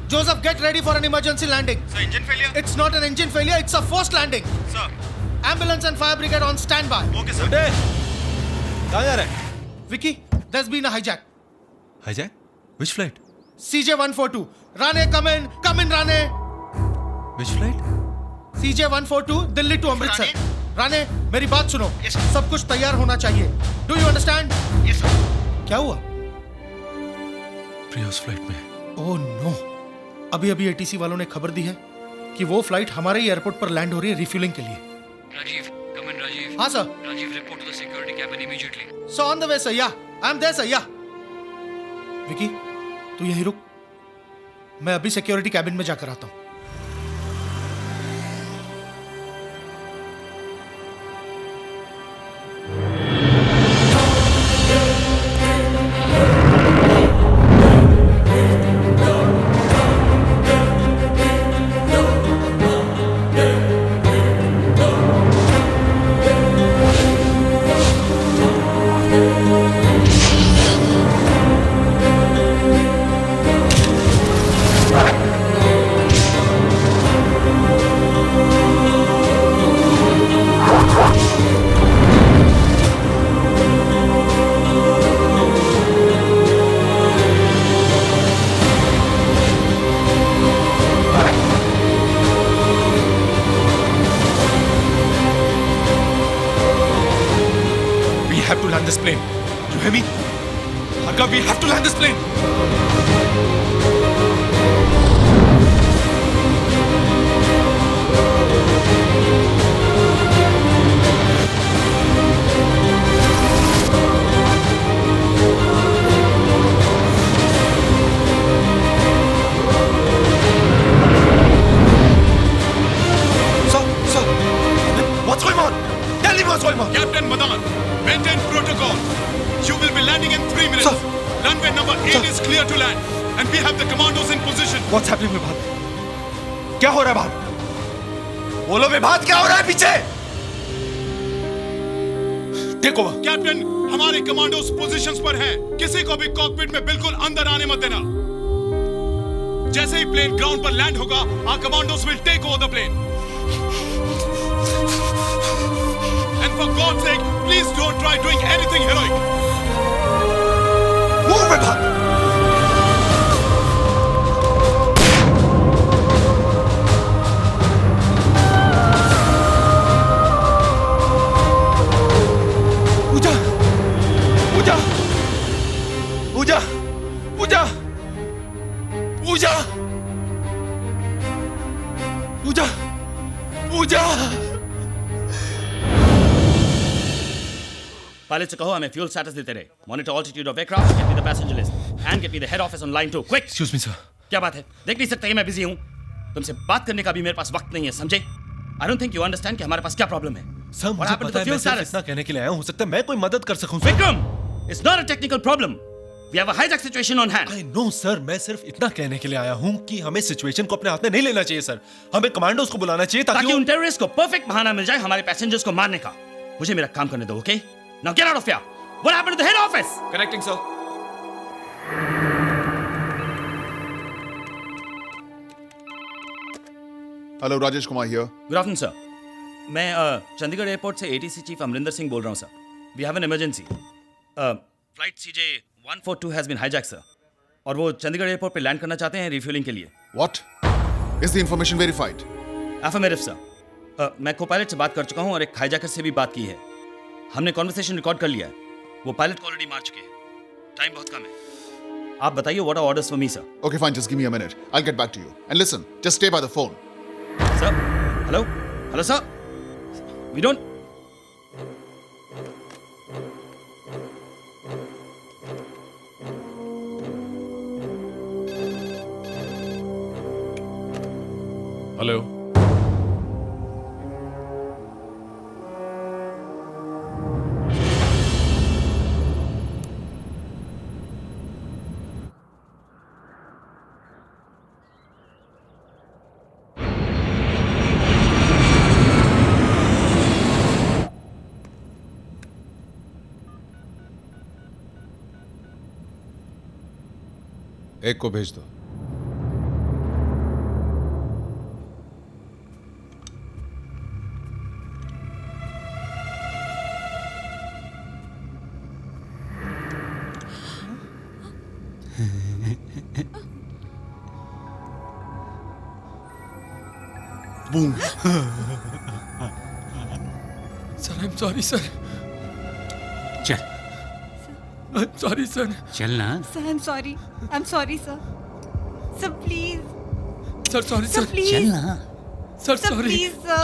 Joseph, get ready for an emergency landing. Sir, engine failure? It's not an engine failure, it's a forced landing. Sir. Ambulance and fire brigade on standby. Okay, sir. कहाँ जा रहा है? Vicky, there's been a hijack. Hijack? Which flight? CJ142. Rane, come in, Rane. Which flight? CJ142, Delhi to Amritsar. Rane, मेरी बात सुनो. Yes, sir. सब कुछ तैयार होना चाहिए. Do you understand? Yes, sir. क्या हुआ? प्रिया उस फ्लाइट में. Oh no. अभी एटीसी वालों ने खबर दी है कि वो फ्लाइट हमारे ही एयरपोर्ट पर लैंड हो रही है रिफ्यूलिंग के लिए. Rajiv, come in, Rajiv. हाँ sir. Rajiv, report to the security cabin immediately. So on the way, sir. Yeah, I'm there, sir. Yeah. Vicky, तू यहीं रुक. मैं अभी सिक्योरिटी कैबिन में जाकर आता हूँ. We have to land this plane. You hear me? Harka, we have to land this plane. Sir, what's going on? Tell me what's going on. Captain Madan, maintain protocol. You will be landing in 3 minutes. Sir. Runway number 8 is clear to land. And we have the commandos in position. What's happening with Bharat? क्या हो रहा है बाहर? बोलो विभात, क्या हो रहा है पीछे? Take over. कैप्टन, हमारे कमांडोज पोजीशंस पर हैं. किसी को भी कॉकपिट में बिल्कुल अंदर आने मत देना. जैसे ही प्लेन ग्राउंड पर लैंड होगा, our commandos will take over the plane. And for God's sake, please don't try doing anything heroic. Move विभात. Puja. Pilot से कहो हमें fuel status देते रहे. Monitor altitude of aircraft, get me the passenger list and get me the head office on line 2. Quick. Excuse me, sir. क्या बात है? देख नहीं सकते कि मैं बिजी हूँ. तुमसे बात करने का भी मेरे पास वक्त नहीं है, समझे? I don't think you understand कि हमारे पास क्या प्रॉब्लम है. सर, मुझे पता है, मैं सिर्फ इतना कहने के लिए आया हूँ. हो सकता है मैं कोई मदद कर सकूं. Vikram, it's not a technical problem. We have a hijack situation on hand. I know, sir. मैं सिर्फ इतना कहने के लिए आया हूँ कि हमें सिचुएशन को अपने हाथ में नहीं लेना चाहिए, सर. हमें कमांडोज को बुलाना चाहिए ताकि उन टेररिस्ट को परफेक्ट बहाना मिल जाए हमारे पैसेंजर्स को मारने का. मुझे मेरा काम करने दो, okay? Now get out of here. What happened to the head office? Connecting, sir. Hello, Rajesh Kumar here. Good afternoon sir. मैं चंडीगढ़ एयरपोर्ट से एटीसी चीफ अमरिंदर सिंह बोल रहा हूँ sir. We have an emergency. Flight CJ142 has been hijack sir. और वो Chandigarh airport पे land करना चाहते हैं रिफ्यूलिंग के लिए. What? Is the information verified? Affirmative sir. मैं को पायलट से बात कर चुका हूँ और एक हाईजैकर से भी बात की है. हमने कॉन्वर्सेशन रिकॉर्ड कर लिया है. वो पायलट को ऑलरेडी मार चुके हैं. टाइम बहुत कम है. आप बताइए what are orders for me sir. Okay, fine. Just give me a minute. I'll get back to you. And listen, just stay by the phone. Sir? Hello? Hello, sir? We don't... hello. एक को भेज दो. Boom. Sir I am sorry sir, चल I am sorry sir, चल ना। Sir, I'm sorry. I'm sorry, sir. Sir, please. Sir sorry Sir, sir, please. चल ना। Sir Sir, sorry, please, sir.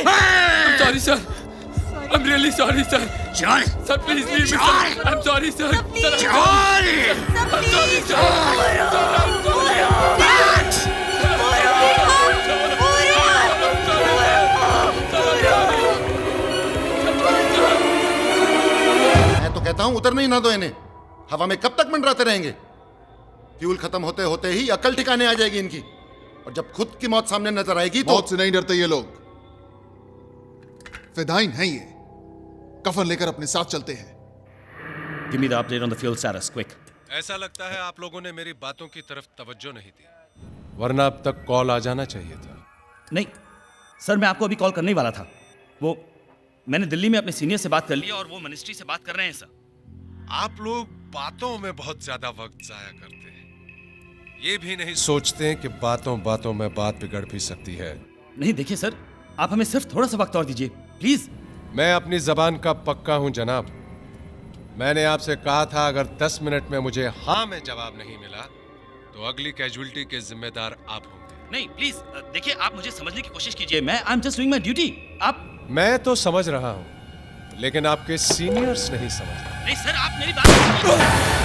I'm sorry sir, Sorry. I'm really sorry sir, चल sir please leave me sir, I'm sorry sir, Sir, please. sir I'm चल। sorry sir, मैं तो कहता हूं उतरने ही ना दो इन्हें। हवा में कब तक मंडराते रहेंगे? फ्यूल खत्म होते होते ही अकल ठिकाने आ जाएगी इनकी, और जब खुद की मौत सामने नजर आएगी तो मौत से नहीं डरते ये लोग, फिदाइन हैं ये, कफन लेकर अपने साथ चलते हैं। Give me the update on the fuel status, quick. ऐसा लगता है आप लोगों ने मेरी बातों की तरफ तवज्जो नहीं दी, वरना अब तक कॉल आ जाना चाहिए था। नहीं सर, मैं आपको अभी कॉल करने ही वाला था। वो मैंने दिल्ली में अपने सीनियर से बात कर लिया और वो मिनिस्ट्री से बात कर रहे हैं सर। आप लोग बातों में बहुत ज्यादा वक्त जाया करते हैं, ये भी नहीं सोचते कि बातों बातों में बात बिगड़ भी सकती है। नहीं देखिए सर, आप हमें सिर्फ थोड़ा सा वक्त और दीजिए प्लीज। मैं अपनी जबान का पक्का हूं जनाब। मैंने आपसे कहा था अगर 10 मिनट में मुझे हाँ में जवाब नहीं मिला तो अगली कैजुअलिटी के जिम्मेदार आप होंगे। नहीं प्लीज देखिए, आप मुझे समझने की कोशिश कीजिए। मैं I am just doing my duty. आप मैं तो समझ रहा हूं, लेकिन आपके सीनियर्स नहीं समझ रहे। नहीं सर, आप मेरी बात सुनिए।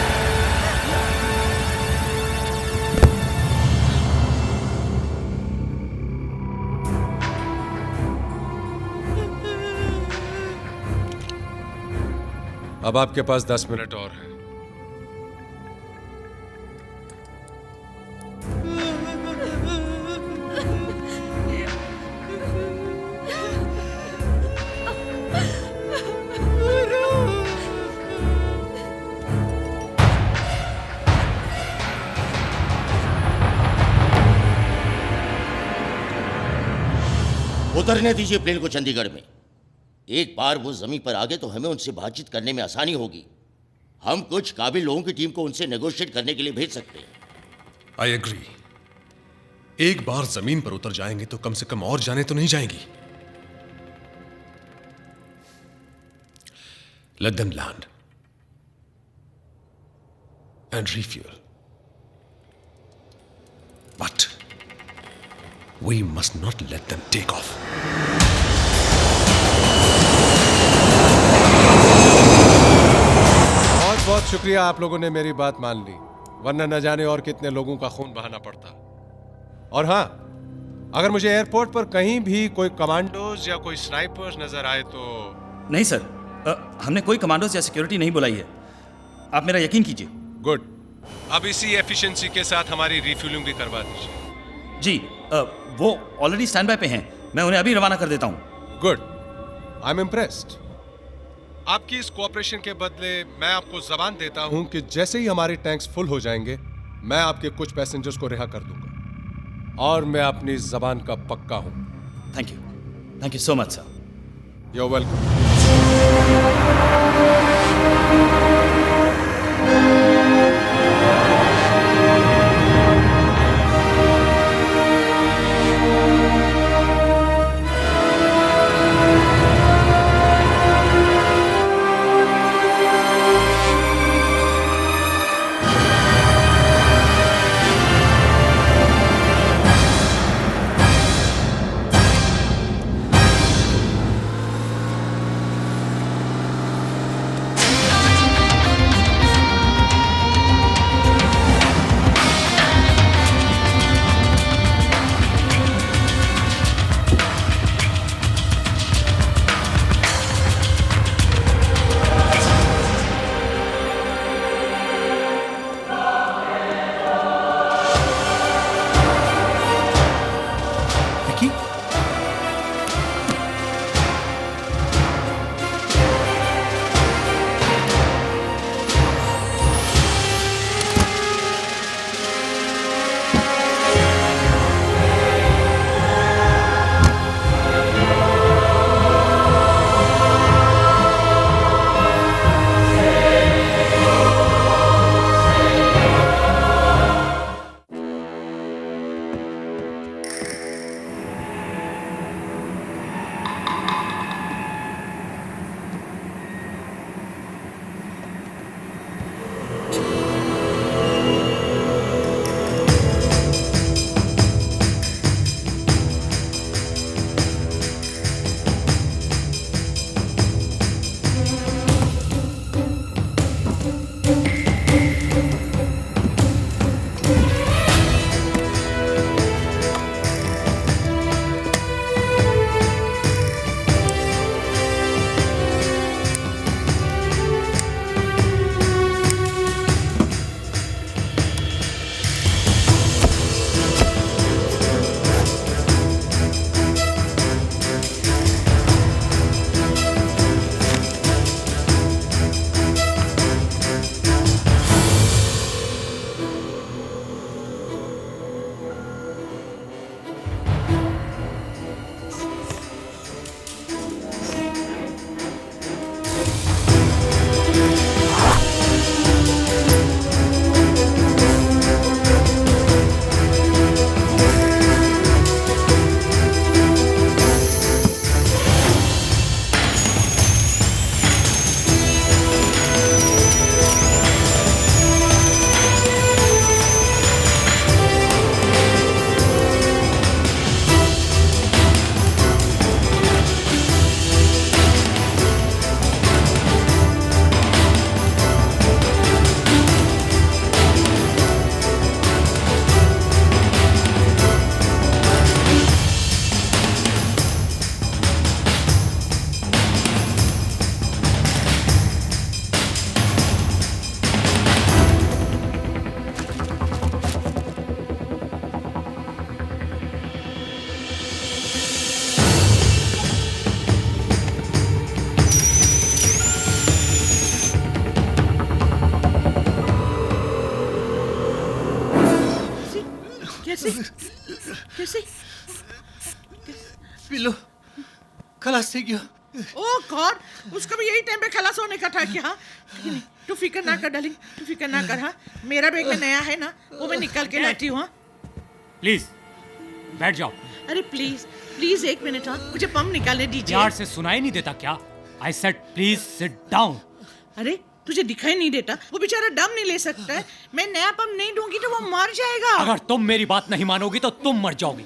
अब आपके पास 10 मिनट और है। उतरने दीजिए प्लेन को चंडीगढ़ में। एक बार वो जमीन पर आ गए तो हमें उनसे बातचीत करने में आसानी होगी। हम कुछ काबिल लोगों की टीम को उनसे नेगोशिएट करने के लिए भेज सकते हैं। I agree. एक बार जमीन पर उतर जाएंगे तो कम से कम और जाने तो नहीं जाएंगी। Let them land and refuel, but we must not let them take off. बहुत बहुत शुक्रिया, आप लोगों ने मेरी बात मान ली, वरना न जाने और कितने लोगों का खून बहाना पड़ता। और हाँ, अगर मुझे एयरपोर्ट पर कहीं भी कोई कमांडोज या कोई स्नाइपर्स नजर आए तो। नहीं सर, हमने कोई कमांडोज या सिक्योरिटी नहीं बुलाई है, आप मेरा यकीन कीजिए। गुड, अब इसी एफिशिएंसी के साथ हमारी रिफ्यूलिंग भी करवा दीजिए। जी वो ऑलरेडी स्टैंड बाय पे हैं, मैं उन्हें अभी रवाना कर देता हूँ। Good, I am impressed. आपकी इस कोऑपरेशन के बदले मैं आपको जबान देता हूं कि जैसे ही हमारे टैंक्स फुल हो जाएंगे मैं आपके कुछ पैसेंजर्स को रिहा कर दूंगा, और मैं अपनी जबान का पक्का हूं। Thank you so much sir. You are welcome. कैसे कैसे पिल्लू खलास થઈ ગયો ओ गॉड उसका भी यही टाइम पे खलास होने का था क्या? तू फिक्र ना कर डार्लिंग, तू फिक्र ना कर। हाँ मेरा बैग में नया है ना, वो मैं निकाल के लाती हूँ। हाँ प्लीज बैठ जाओ। अरे प्लीज प्लीज एक मिनट। हाँ मुझे पम्प निकालने दीजिए। यार से सुनाई नहीं देता क्या? I said please sit down. अरे तुझे दिखाई नहीं देता? वो बेचारा दम नहीं ले सकता है। मैं नया पंप नहीं दूंगी तो वो मर जाएगा। अगर तुम मेरी बात नहीं मानोगी तो तुम मर जाओगी।